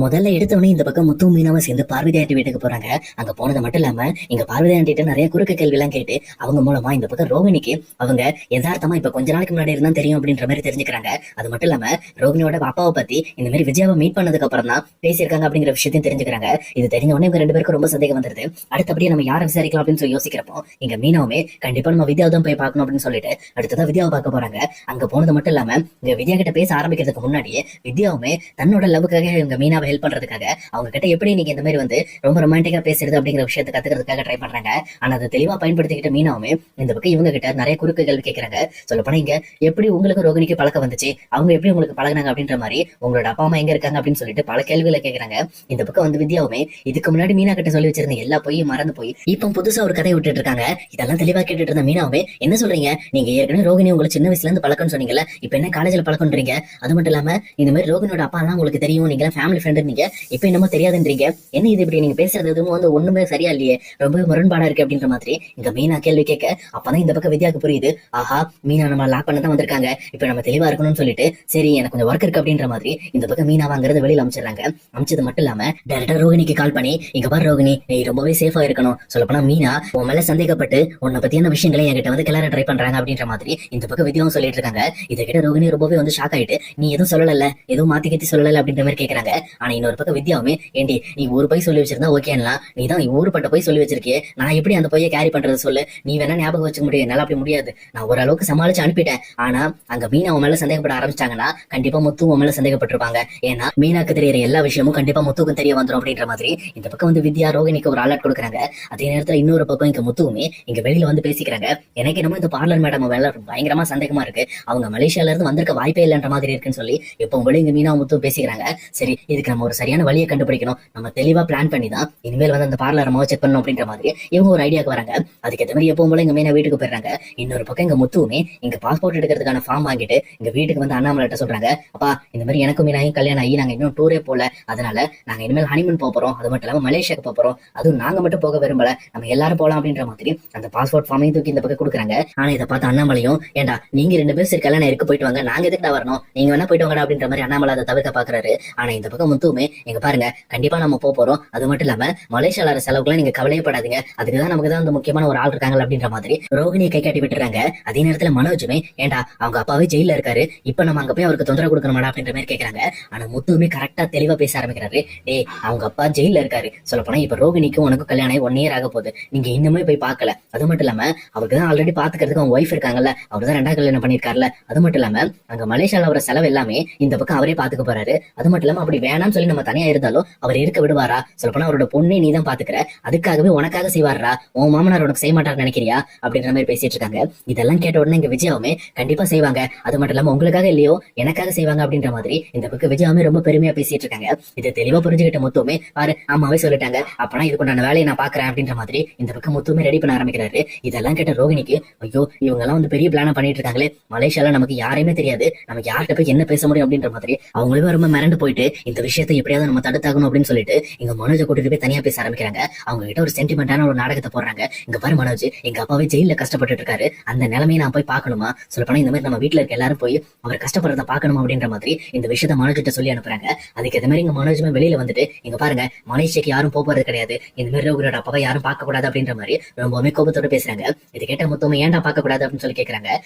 முதல்ல எடுத்தவொடனே இந்த பக்கம் முத்து மீனாவை சேர்ந்து பார்வதி ஆண்டி வீட்டுக்கு போறாங்க. அங்க போனது மட்டும் இல்லாம இங்க பார்வதி ஆண்டிட்ட நிறைய குறுக்கு கேள்வி எல்லாம் கேட்டு அவங்க மூலமா இந்த பக்கம் ரோகிணிக்கு அவங்க யதார்த்தமா இப்ப கொஞ்ச நாளைக்கு முன்னாடி இருந்தா தெரியும் அப்படின்ற மாதிரி தெரிஞ்சுக்கிறாங்க. அது மட்டும் இல்லாம ரோகிணியோட அப்பாவை பத்தி இந்த மாதிரி விஜயாவை மீட் பண்ணதுக்கு அப்புறம் தான் பேசியிருக்காங்க அப்படிங்கிற விஷயத்தையும் தெரிஞ்சுக்கிறாங்க. இது தெரிஞ்ச உடனே இவங்க ரெண்டு பேருக்கும் ரொம்ப சந்தேகம் வந்துருது. அடுத்தபடியே நம்ம யாரை விசாரிக்கலாம் அப்படின்னு சொல்லி யோசிக்கிறப்போ இங்க மீனாவுமே கண்டிப்பா நம்ம வித்யாவை தான் போய் பார்க்கணும் அப்படின்னு சொல்லிட்டு அடுத்ததான் வித்யாவை பார்க்க போறாங்க. அங்க போனது மட்டும் இல்லாம இங்க வித்யா கிட்ட பேச ஆரம்பிக்கிறதுக்கு முன்னாடியே வித்யாவுமே தன்னோட லவ்வுக்காக இவங்க மீனாவை ஹெல்ப் பண்றதுக்காக அவங்க கிட்ட எப்படி நீங்க இந்த மாதிரி வந்து ரொம்ப ரொமான்டிக்கா பேசுறது அப்படிங்கிற விஷயத்தை கத்துக்கிறதுக்காக ட்ரை பண்றாங்க. ஆனா அதை தெளிவா பயன்படுத்திக்கிட்ட மீனாவுமே இந்த பக்கம் இவங்க கிட்ட நிறைய குறுக்கு கேள்வி கேட்கறாங்க. சொல்ல போனா இங்க எப்படி உங்களுக்கு ரோகிணிக்கு பழக்கம் வந்துச்சு, அவங்க எப்படி உங்களுக்கு பழகினாங்க அப்படின்ற மாதிரி, உங்களோட அப்பா அம்மா எங்க இருக்காங்க அப்படின்னு சொல்லிட்டு பல கேள்விகளை கேட்கறாங்க. இந்த பக்கம் வந்து வித்யாவுமே இதுக்கு முன்னாடி மீனா கிட்ட சொல்லி வச்சிருந்த எல்லா பொய்யும் மறந்து போய் இப்போ புதுசா ஒரு கதையை விட்டுட்டு இருக்காங்க. இதெல்லாம் தெளிவா கேட்டுட்டு இருந்த மீனாவுமே என்ன சொல்றீங்க, நீங்க ஏற்கனவே ரோகிணி உங்களுக்கு சின்ன வயசுல இருந்து பழக்கம்னு சொன்னீங்கல்ல, இப்ப என்ன காலேஜ்ல பழக்கம்ன்றீங்க? அது மட்டும் இல்லாம இந்த மாதிரி ரோகிணியோட அப்பா எல்லாம் உங்களுக்கு தெரியும், நீங்க ஃபேமிலி ஃப்ரெண்ட், நீங்க இப்ப என்னமோ தெரியாதுன்றீங்க, என்ன இது இப்படி நீங்க பேசுறது எதுவும் வந்து ஒண்ணுமே சரியா இல்லையே, ரொம்ப முரண்பாடா இருக்கு அப்படின்ற மாதிரி இங்க மீனா கேள்வி கேட்க அப்பதான் இந்த பக்கம் வித்யாவுக்கு புரியுது, ஆஹா மீனா நம்ம லாக் பண்ண தான் வந்திருக்காங்க, இப்ப நம்ம தெளிவா இருக்கணும்னு சொல்லிட்டு சரி எனக்கு கொஞ்சம் ஒர்க் இருக்கு அப்படின்ற மாதிரி இந்த பக்கம் மீனா வாங்குறது வெளியில அமைச்சிடறாங்க. அமைச்சது மட்டும் இல்லாம டைரக்டா ரோகிணிக்கு கால் பண்ணி இங்க பாரு ரோகிணி, நீ ரொம்பவே சேஃபா இருக்கணும், சொல்லப்போனா மீனா உன் மேல சந்தேகப்பட்டு உன்னை பத்தியான விஷயங்களை என்கிட்ட வந்து கிளற ட்ரை பண்றாங்க அப்படின்ற மாதிரி இந்த பக்கம் வித்யாவும் சொல்லிட்டு இருக்காங்க. இதை கிட்ட ரோகிணி ரொம்பவே வந்து ஷாக் ஆயிட்டு நீ எதுவும் சொல்லல, எதுவும் மாத்தி கத்தி சொல்லல அப்படின்ற மாதிரி கேட்கறாங்க. ஆனா இன்னொரு பக்கம் வித்யாவுமே ஏண்டி நீ ஒரு போய் சொல்லி வச்சிருந்தா ஓகேங்களா, நீ தான் ஊருப்பட்ட போய் சொல்லி வச்சிருக்கே, நான் எப்படி அந்த பொய்யை கேரி பண்றது சொல்லு, நீ வேணா ஞாபகம் வச்சுக்க முடியும், என்னால அப்படி முடியாது, நான் ஓரளவுக்கு சமாளிச்சு அனுப்பிட்டேன். ஆனா அங்க மீனா உன் மேல சந்தேகப்பட ஆரம்பிச்சாங்கன்னா கண்டிப்பா முத்து உன் மேல சந்தேகப்பட்டிருப்பாங்க, ஏன்னா மீனாக்கு தெரியற எல்லா விஷயமும் கண்டிப்பா முத்துக்கும் தெரிய வந்துடும் அப்படின்ற மாதிரி இந்த பக்கம் வந்து வித்யா ரோகிணிக்கு ஒரு அலர்ட் கொடுக்குறாங்க. அதே நேரத்துல இன்னொரு பக்கம் இங்க முத்துவுமே இங்க வெளியில வந்து பேசிக்கிறாங்க. எனக்கு என்னமோ இந்த பார்லர் மேடம் மேல பயங்கரமா சந்தேகமா இருக்கு, அவங்க மலேசியால இருந்து வந்திருக்க வாய்ப்பே இல்லைன்ற மாதிரி இருக்குன்னு சொல்லி இப்போ வெளியே இங்க மீனா முத்து பேசிக்கிறாங்க. சரி இதுக்கு நம்ம ஒரு சரியான வழியை கண்டுபிடிக்கணும், நம்ம தெளிவா பிளான் பண்ணி தான் இனிமேல் வந்து அந்த பார்லர் நம்ம செக் பண்ணணும் அப்படின்ற மாதிரி இவங்க ஒரு ஐடியாக்கு வராங்க. அதுக்கேற்ற மாதிரி எப்பவும் போல இங்க மீனா வீட்டுக்கு போயிடுறாங்க. இன்னொரு பக்கம் இங்க முத்துவுமே இங்க பாஸ்போர்ட் எடுக்கிறதுக்கான ஃபார்ம் வாங்கிட்டு இங்க வீட்டுக்கு வந்து அண்ணாமலை சொல்றாங்க, அப்பா இந்த மாதிரி எனக்கும் மீனாயும் கல்யாணம் ஆகி நாங்க இன்னும் டூரே போல, அதனால நாங்க இனிமேல் ஹனிமூன் போறோம், அது மட்டும் இல்லாம மலேசியாவுக்கு போறோம், அதுவும் நாங்க மட்டும் போக விரும்பல, நம்ம எல்லாரும் போலாம் அப்படின்ற மாதிரி அந்த பாஸ்போர்ட் ஃபார்மையும் தூக்கி இந்த பக்கம் கொடுக்குறாங்க. ஆனா இதை பார்த்து அண்ணாமலையும் ஏண்டா நீங்க ரெண்டு பேரும் சரி கல்யாணம் இருக்கு போயிட்டு வாங்க, நாங்க எதுக்கு வரணும், நீங்க வேணா போயிட்டு வாங்கடா அப்படின்ற மாதிரி அண்ணாமலை அதை தவிர்க்க பாக்குறாரு. ஆனா இந்த பக்கம் முத்துவுமே எங்க பாருங்க கண்டிப்பா நம்ம போறோம், அது மட்டும் இல்லாம மலேசியால செலவுக்குலாம் நீங்க கவலையப்படாதீங்க, அதுக்குதான் நமக்கு தான் அந்த முக்கியமான ஒரு ஆள் இருக்காங்க அப்படின்ற மாதிரி ரோகிணியை கை காட்டி விட்டுறாங்க. அதே நேரத்துல மனோஜுமே ஏண்டா அவங்க அப்பாவே ஜெயில இருக்காரு, இப்ப நம்ம அங்க போய் அவருக்கு தொந்தரவு கொடுக்கணுமாடா அப்படின்ற மாதிரி கேட்கறாங்க. ஆனா முத்துவுமே கரெக்டா தெளிவா பேச ஆரம்பிக்கிறாரு, டே அவங்க அப்பா ஜெயில இருக்காரு, சொல்ல போனா இப்ப ரோகிணிக்கும் உனக்கு கல்யாணம் 1 இயர் ஆக போகுது, நீங்க இன்னுமே போய் பார்க்கல, அது மட்டும் இல்லாம அவருக்கு தான் ஆல்ரெடி பாத்துக்கிறதுக்கு அவங்க ஒய்ஃப் இருக்காங்கல்ல, அவர் தான் 2வது கல்யாணம் பண்ணிருக்காருல, அது மட்டும் இல்லாம அங்க மலேசியால வர செலவு எல்லாமே இந்த பக்கம் அவரே பாத்துக்க போறாரு, அது மட்டும் இல்லாம அப்படி வேணாம்னு சொல்லி நம்ம தனியா இருந்தாலும் அவர் இருக்க விடுவாரா, சொல்ல போனா அவரோட பொண்ணை நீ தான் பாத்துக்கிற, அதுக்காகவே உனக்காக செய்வாரா, உன் மாமனார் உனக்கு செய்ய மாட்டாரு நினைக்கிறியா அப்படின்ற மாதிரி பேசிட்டு இருக்காங்க. இதெல்லாம் கேட்ட உடனே இங்க விஜயாவுமே கண்டிப்பா செய்வாங்க, அது மட்டும் இல்லாம உங்களுக்காக இல்லையோ எனக்காக செய்வாங்க அப்படின்ற மாதிரி இந்த பக்கம் விஜயாவுமே ரொம்ப பெருமையா பேசிட்டு இருக்காங்க. இதை தெளிவா புரிஞ்சுக்கிட்ட முத்துவுமே பாரு அம்மாவே சொல்லிட்டாங்க, அப்பனா இதுக்குண்டான வேலையை நான் பாக்குறேன் அப்படின்ற மாதிரி இந்த பக்கம் முத்துவுமே ரெடி பண்ண ஆரம்பிக்கிறாரு. இதெல்லாம் கேட்ட ரோகிணிக்கு ஐயோ இவங்க எல்லாம் வந்து பெரிய பிளான பண்ணிட்டு இருக்காங்களே, மலேசியால நமக்கு யாரையுமே தெரியாது, நமக்கு யார்கிட்ட போய் என்ன பேச முடியும் அப்படின்ற மாதிரி அவங்களுமே ரொம்ப மிரண்டு போயிட்டு இந்த விஷயத்தை எப்படியாவது நம்ம தடுத்தாகணும் அப்படின்னு சொல்லிட்டு இங்க மனோஜை கூட்டிட்டு போய் தனியா பேச ஆரம்பிக்கிறாங்க. அவங்க கிட்ட ஒரு சென்டிமெண்டான ஒரு நாடகத்தை போடுறாங்க. இங்க பாரு மனோஜ், எங்க அப்பாவே ஜெயில கஷ்டப்பட்டு இருக்காரு, அந்த நிலைமையை நான் போய் பார்க்கணுமா, சொல்லப்போனா இந்த மாதிரி நம்ம வீட்டுல இருக்க எல்லாரும் போய் அவர் கஷ்டப்படுறத பாக்கணுமா அப்படின்ற மாதிரி இந்த விஷயத்த மனோஜ் கிட்ட சொல்லி அனுப்புறாங்க. அதுக்கு ஏற்ற மாதிரி இங்க மனோஜுமே வெளியில வந்துட்டு இங்க பாருங்க மலேசியாக்கு யாரும் போறது கிடையாது, இந்த மாதிரி ரோகிணியோட அப்பாவை யாரும் பார்க்க கூடாது அப்படின்ற மாதிரி ரொம்பவுமே கோபத்தோட பேசுறாங்க. இது கேட்ட முத்தமே ஏன்டா பார்க்க கூடாது அப்படின்னு சொல்லி கேக்குறாங்க.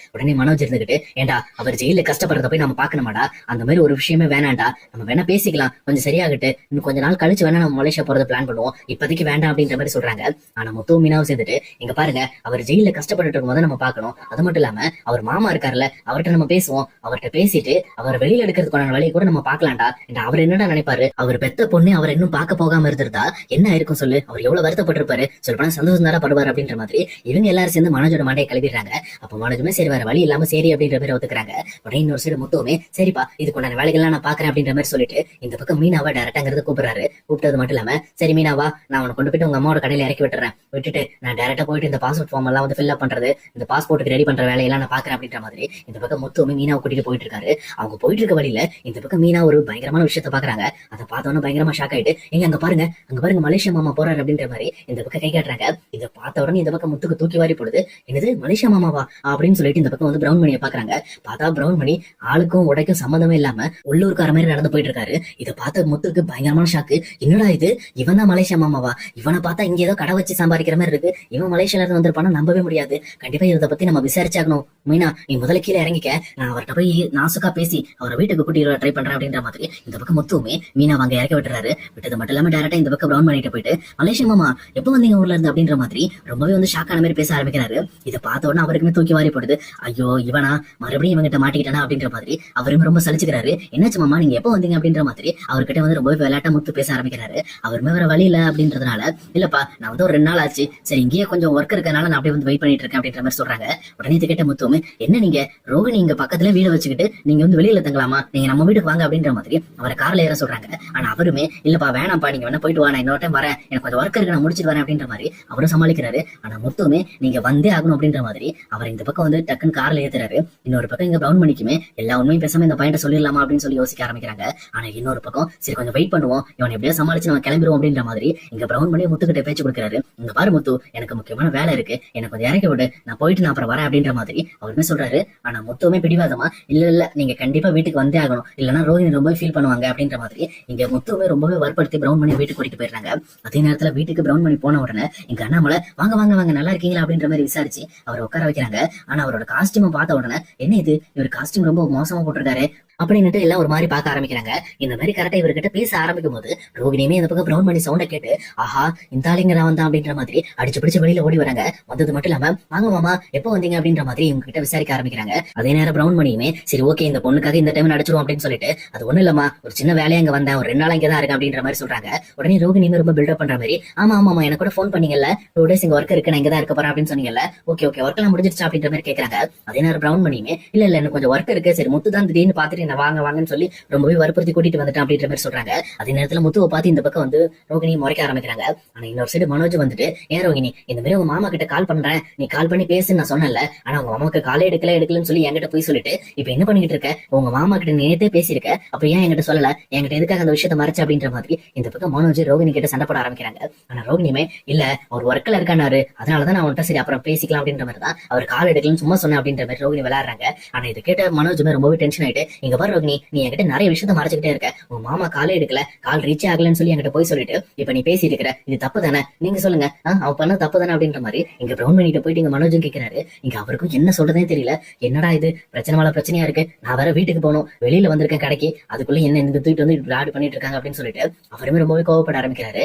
உடனே மனோஜ் இருந்துகிட்டு ஏண்டா அவர் ஜெயில கஷ்டப்படுறத போய் நம்ம பாக்கணுமாடா, அந்த மாதிரி ஒரு விஷயமே வேணாண்டா, நம்ம வேணா பேசிக்கலாம், கொஞ்சம் சரியாகட்டு இன்னும் கொஞ்ச நாள் கழிச்சு வேணா நம்ம மலேசியா போறது பிளான் பண்ணுவோம், இப்போதைக்கு வேண்டாம் அப்படின்ற மாதிரி சொல்றாங்க. ஆனா முத்துவும் மீனாவும் சேர்ந்துட்டு இங்க பாருங்க அவர் ஜெயில கஷ்டப்பட்டு இருக்கும் போது நம்ம பாக்கணும், அது மட்டும் இல்லாம அவர் மாமா இருக்காருல்ல அவர்கிட்ட நம்ம பேசுவோம், அவர்கிட்ட பேசிட்டு அவர் வெளியில எடுக்கிறதுக்கான வழியை கூட நம்ம பாக்கலாம்டா, அவர் என்னடா நினைப்பாரு, அவர் பெத்த பொண்ணு அவர் இன்னும் பார்க்க போகாம இருந்திருந்தா என்ன இருக்கும் சொல்லு, அவர் எவ்வளவு வருத்தப்பட்டிருப்பாரு, சொல்லப்போனா சந்தோஷம் தானே படுவார் அப்படின்ற மாதிரி இவங்க எல்லாரும் சேர்ந்து மனோஜோட மண்டையை கிளம்பிடுறாங்க. அப்ப மனோஜுமே சரி வேற வழி இல்லாம சரி அப்படின்ற மாதிரி ஒத்துக்கிறாங்க. உடனே இன்னொரு சைடு முத்துவுமே சரிப்பா இதுக்குண்டான வேலைகள்லாம் நான் பாக்குறேன் அப்படின்ற மாதிரி சொல்லிட்டு இந்த பக்கம் மீனாவை டைரக்டாங்கிறது கூப்பிடுறாரு. கூப்பிட்டது மட்டும் இல்லாம சரி மீனாவா நான் உனக்கு கொண்டு போயிட்டு உங்க அம்மாவோட கடையில இறக்கி விட்டுறேன், விட்டுட்டு நான் டைரக்டா போயிட்டு இந்த பாஸ்போர்ட் ஃபார்ம் எல்லாம் வந்து ஃபில் அப் பண்றது, இந்த பாஸ்போர்ட்டுக்கு ரெடி பண்ற வேலையெல்லாம் நான் பாக்குறேன் அப்படின்ற மாதிரி இந்த பக்கம் முத்துவுமே மீனாவை கூட்டிட்டு போயிட்டு இருக்காரு. அவங்க போயிட்டு இருக்க வழியில இந்த பக்கம் மீனா ஒரு பயங்கரமான விஷயத்த பாக்குறாங்க. அதை பார்த்தோன்னா பயங்கரமா ஷாக் ஆயிட்டு எங்க அங்க பாருங்க மலேசியா மாமா போறாரு அப்படின்ற மாதிரி இந்த பக்கம் கை காட்டுறாங்க. இதை பார்த்த உடனே இந்த பக்கம் முத்துக்கு தூக்கி வாரி போடுது, என்னது மலேசியா மாமாவா அப்படின்னு சொல்லிட்டு இந்த பக்கம் வந்து பிரவுன் மணியை பாக்குறாங்க. பார்த்தா பிரவுன் மணி ஆளுக்கும் உடைக்கும் சம்மந்தமே இல்லாம உள்ளூர்கார மாதிரி நடந்து போயிட்டு இருக்காரு. இதை இதை பார்த்த முத்துக்கு பயங்கரமான ஷாக்கு. என்னடா இது, இவன் தான் மலேசியா மாமாவா? இவனை பார்த்தா இங்க ஏதோ கடை வச்சு சம்பாதிக்கிற மாதிரி இருக்கு. இவன் மலேசியால இருந்து வந்திருப்பானா? நம்பவே முடியாது. கண்டிப்பா இதை பத்தி நம்ம விசாரிச்சாகணும். மீனா, நீ முதல்ல கீழே இறங்கிக்க, நான் அவர்கிட்ட போய் நாசுக்கா பேசி அவரை வீட்டுக்கு கூட்டிட்டு ட்ரை பண்றேன் அப்படின்ற மாதிரி இந்த பக்கம் முத்துவுமே மீனா அங்க இறக்க விட்டுறாரு. விட்டது மட்டும் இல்லாம டேரக்டா இந்த பக்கம் பிரவுன் பண்ணிட்டு போயிட்டு, மலேசியா மாமா எப்ப வந்தீங்க ஊர்ல இருந்து அப்படின்ற மாதிரி ரொம்பவே வந்து ஷாக்கான மாதிரி பேச ஆரம்பிக்கிறாரு. இதை பார்த்த உடனே அவருக்குமே தூக்கி வாரி போடுது. ஐயோ, இவனா மறுபடியும் இவங்கிட்ட மாட்டிக்கிட்டானா அப்படின்ற மாதிரி அவருமே ரொம்ப சலிச்சுக்கிறாரு. என்னாச்சு மாமா, நீங்க எப்ப வந்தீங்க அப்படின்ற மாதிரி அவர்கிட்ட வந்து ரொம்ப விளையாட்டா முத்து பேச ஆரம்பிக்கிறாரு. அவருமே வேற வழி இல்ல அப்படின்றதுனால, இல்லப்பா நான் வந்து ஒரு 2 நாள் ஆச்சு, சரி இங்கேயே கொஞ்சம் ஒர்க் இருக்கனால நான் அப்படியே வந்து வெயிட் பண்ணிட்டு இருக்கேன் அப்படின்ற மாதிரி சொல்றாங்க. உடனே இது கேட்ட முத்துவுமே, என்ன நீங்க ரோகிணி இங்க பக்கத்துல வீடு வச்சுக்கிட்டு நீங்க வந்து வெளியில தங்கலாமா, நீங்க நம்ம வீட்டுக்கு வாங்க அப்படின்ற மாதிரி அவரை கார்ல ஏற சொல்றாங்க. ஆனா அவருமே, இல்லப்பா வேணாம்ப்பா, நீங்க வேணா போயிட்டு வா, நான் இன்னொரு டைம் வரேன், எனக்கு கொஞ்சம் ஒர்க் இருக்கு, நான் முடிச்சிட்டு வரேன் அப்படின்ற மாதிரி அவரும் சமாளிக்கிறாரு. ஆனா முத்துவுமே நீங்க வந்தே ஆகணும் அப்படின்ற மாதிரி அவர் இந்த பக்கம் வந்து டக்குன்னு கார்ல ஏத்துறாரு. இன்னொரு பக்கம் இங்க பிரவுன் மணிக்குமே எல்லா உண்மையும் பேசாம இந்த பாயிண்ட சொல்லிடலாமா அப்படின்னு சொல்லி யோசிக்க ஆரம்பிக்கிறாங்க. ஆனா இன்னொரு பக்கம் சரி கொஞ்சம் வெயிட் பண்ணுவோம், இவன் எப்படியோ சமாளிச்சு நம்ம கிளம்பிடுவோம் அப்படின்ற மாதிரி இங்க பிரவுன் பண்ணி முத்துக்கிட்ட பேச்சு கொடுக்குறாரு. இங்க பாரு முத்து, எனக்கு முக்கியமான வேலை இருக்கு, எனக்கு கொஞ்சம் இறக்கி விடு, நான் போயிட்டு நான் அப்புறம் வரேன் அப்படின்ற மாதிரி அவருமே சொல்றாரு. ஆனா முத்துவுமே பிடிவாதமா, இல்ல இல்ல நீங்க கண்டிப்பா வீட்டுக்கு வந்தே ஆகணும், இல்லன்னா ரோஹிணி ரொம்ப ஃபீல் பண்ணுவாங்க அப்படின்ற மாதிரி இங்க முத்துவுமே ரொம்பவே வற்படுத்தி பிரவுன் பண்ணி வீட்டுக்கு கூட்டிட்டு போயிடுறாங்க. அதே நேரத்துல வீட்டுக்கு பிரவுன் பண்ணி போன உடனே இங்க அண்ணாமலை, வாங்க வாங்க வாங்க நல்லா இருக்கீங்களா அப்படின்ற மாதிரி விசாரிச்சு அவரை உட்கார வைக்கிறாங்க. ஆனா அவரோட காஸ்டியூம் பார்த்த உடனே, என்ன இது, இவர் காஸ்டியூம் ரொம்ப மோசமா போட்டிருக்காரு அப்படின்னுட்டு எல்லாம் ஒரு மாதிரி பார்க்க ஆரம்பிக்கிறாங்க. இந்த மாதிரி கரெக்டா இவர்கிட்ட பேச ஆரம்பிக்கும் போது ரோகிணியுமே இந்த பக்கம் பிரவுன் பண்ணி சவுண்ட கேட்டு, ஆஹா இந்த ஆளுங்க நான் வந்தான் அப்படின்ற மாதிரி அடிச்சு பிடிச்சு வெளியில ஓடி வராங்க. வந்தது மட்டும் இல்லாம, வாங்க மாமா எப்போ வந்தீங்க அப்படின்ற மாதிரி இவங்க கிட்ட விசாரிக்க ஆரம்பிக்கிறாங்க. அதே நேரம் பிரவுன் பண்ணியுமே, சரி ஓகே இந்த பொண்ணுக்காக இந்த டைம் நடிச்சிருவோம் அப்படின்னு சொல்லிட்டு, அது ஒண்ணு இல்லமா, ஒரு சின்ன வேலையா அங்க வந்தேன், ஒரு 2 நாள் இங்க தான் இருக்கு அப்படின்ற மாதிரி சொல்றாங்க. உடனே ரோகிணியுமே ரொம்ப பில்டப் பண்ற மாதிரி, ஆமா ஆமா எனக்கு கூட ஃபோன் பண்ணீங்கல்ல, 2 days இங்க ஒர்க் இருக்கு, நான் இங்க தான் இருக்க போறேன் அப்படின்னு சொன்னீங்கல்ல, ஓகே ஓகே ஒர்க் எல்லாம் முடிஞ்சிருச்சா அப்படின்ற மாதிரி கேக்குறாங்க. அதே நேரம் பிரவுன் பண்ணியுமே, இல்ல இல்ல எனக்கு கொஞ்சம் ஒர்க் இருக்கு, சரி முத்து தான் திடீர்னு பாத்துட்டு என்ன வாங்க வாங்கன்னு சொல்லி ரொம்பவே வற்புறுத்தி கூட்டிட்டு வந்துட்டான் அப்படின்ற மாதிரி சொல்றாங்க. அதே நேரத்துல முத்துவை பார்த்து இந்த பக்கம் வந்து ரோகிணி முறைக்க ஆரம்பிக்கிறாங்க. ஆனா இன்னொரு சைடு மனோஜ் வந்துட்டு, ஏன் ரோகிணி இந்த மாதிரி உங்க மாமா கிட்ட கால் பண்றேன், நீ கால் பண்ணி பேசுன்னு நான் சொன்னல, ஆனா உங்க மாமாக்கு காலே எடுக்கலன்னு சொல்லி என்கிட்ட போய் சொல்லிட்டு இப்ப என்ன பண்ணிட்டு இருக்க, உங்க மாமா கிட்ட நேத்தே பேசியிருக்க, அப்ப ஏன் என்கிட்ட சொல்லல, என்கிட்ட எதுக்காக அந்த விஷயத்த மறைச்ச அப்படின்ற மாதிரி இந்த பக்கம் மனோஜ் ரோகிணி கிட்ட சண்டை போட ஆரம்பிக்கிறாங்க. ஆனா ரோகிணியுமே, இல்ல ஒரு ஒர்க்ல இருக்கானாரு, அதனாலதான் நான் அவன்கிட்ட சரி அப்புறம் பேசிக்கலாம் அப்படின்ற மாதிரி தான் அவர் கால் எடுக்கலன்னு சும்மா சொன்னேன் அப்படின்ற மாதிரி ரோகிணி விளையாடுறாங்க. ஆனா இதை கேட்ட மனோஜுமே ரொம்பவே டென்ஷன் ஆயிட்டு, இங்க பாரு ரோகிணி, நீ என்கிட்ட நிறைய விஷயத்த மறைச்சுக்கிட்டே இருக்க, உங்க மாமா காலே எடுக்கல, கால் ரீச் ஆகலன்னு சொல்லி என்கிட்ட போய் சொல்லிட்டு இப்ப நீ பேசிட்டு இருக்கிற, இது தப்பு தானே, நீங்க சொல்லுங்க, அவ பண்ண தப்பு தானே அப்படின்ற மாதிரி இங்க பிரவுன் பண்ணிட்டு போயிட்டு இங்க மனோஜும் கேட்கிறாரு. இங்க அவருக்கும் என்ன சொல்றதே தெரியல. என்னடா இது பிரச்சனை மேல பிரச்சனையா இருக்கு, நான் வேற வீட்டுக்கு போகணும், வெளியில வந்திருக்கேன் கடைக்கு, அதுக்குள்ள என்ன இந்த தூக்கிட்டு வந்து ஆடு பண்ணிட்டு இருக்காங்க அப்படின்னு சொல்லிட்டு அவருமே ரொம்பவே கோவப்பட ஆரம்பிக்கிறாரு.